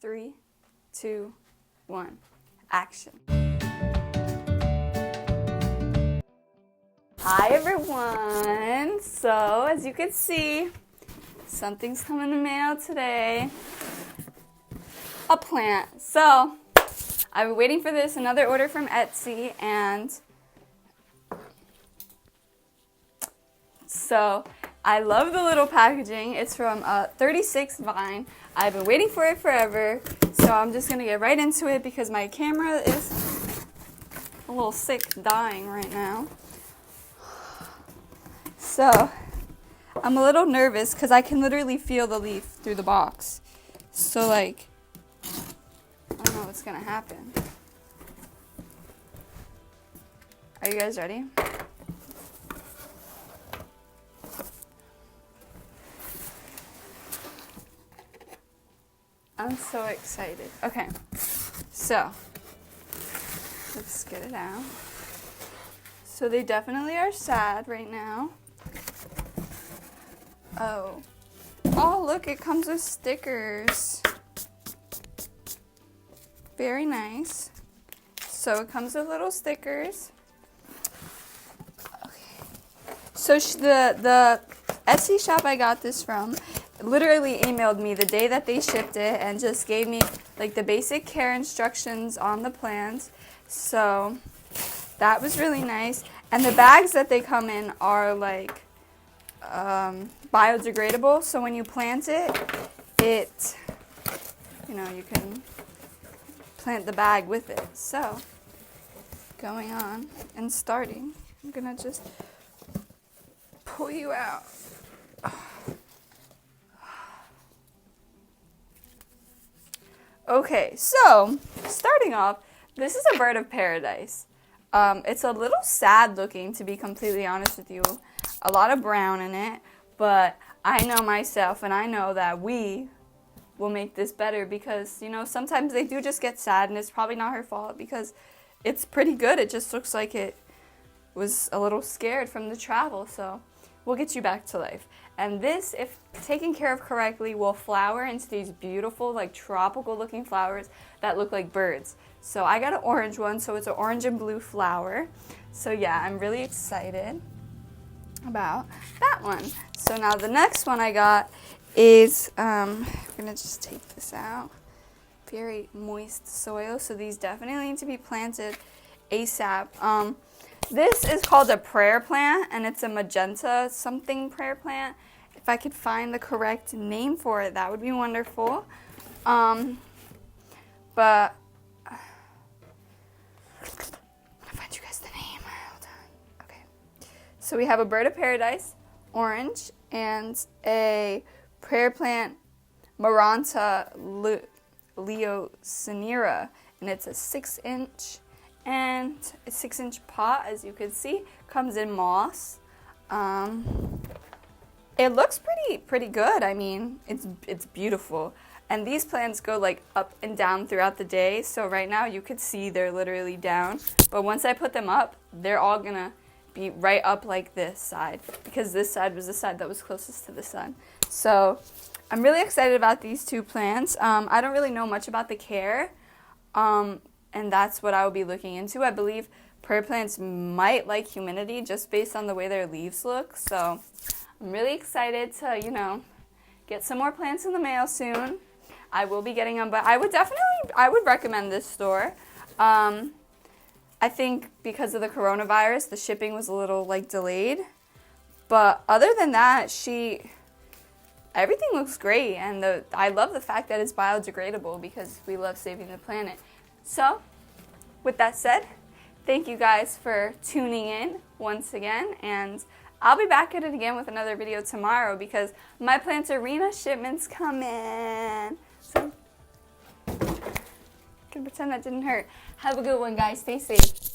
3, 2, 1, action. Hi everyone! So, as you can see, something's coming in the mail today. A plant. So, I've been waiting for this, another order from Etsy, and so I love the little packaging. It's from 36 Vine. I've been waiting for it forever, so I'm just gonna get right into it because my camera is a little sick, dying right now. So I'm a little nervous because I can literally feel the leaf through the box. So like, I don't know what's gonna happen. Are you guys ready? I'm so excited. Okay, so let's get it out. So they definitely are sad right now. Oh, look, it comes with stickers. Very nice. So it comes with little stickers. Okay. So the Etsy shop I got this from literally emailed me the day that they shipped it and just gave me like the basic care instructions on the plants. So that was really nice. And the bags that they come in are like biodegradable. So when you plant it, you can plant the bag with it. So going on and starting, I'm gonna just pull you out. Okay, so starting off, this is a bird of paradise. It's a little sad looking, to be completely honest with you. A lot of brown in it, but I know myself and I know that we will make this better because, sometimes they do just get sad and it's probably not her fault because it's pretty good. It just looks like it was a little scared from the travel, so we'll get you back to life. And this, if taken care of correctly, will flower into these beautiful, like tropical looking flowers that look like birds. So I got an orange one, so it's an orange and blue flower. So yeah, I'm really excited about that one. So now the next one I got is, I'm gonna just take this out. Very moist soil, so these definitely need to be planted ASAP. This is called a prayer plant, and it's a magenta something prayer plant. If I could find the correct name for it, that would be wonderful. But I'm gonna find you guys the name. Hold on. Okay. So we have a bird of paradise, orange, and a prayer plant, Maranta leocinera, and it's a 6-inch. And a 6-inch pot, as you can see, comes in moss. It looks pretty good. I mean, it's beautiful. And these plants go like up and down throughout the day. So right now you could see they're literally down. But once I put them up, they're all gonna be right up like this side because this side was the side that was closest to the sun. So I'm really excited about these two plants. I don't really know much about the care. And that's what I will be looking into. I believe prayer plants might like humidity just based on the way their leaves look. So I'm really excited to, get some more plants in the mail soon. I will be getting them, but I would recommend this store. I think because of the coronavirus, the shipping was a little delayed. But other than that, everything looks great. And I love the fact that it's biodegradable because we love saving the planet. So, with that said, thank you guys for tuning in once again, and I'll be back at it again with another video tomorrow because my Plantarina shipment's coming. So, can pretend that didn't hurt. Have a good one, guys. Stay safe.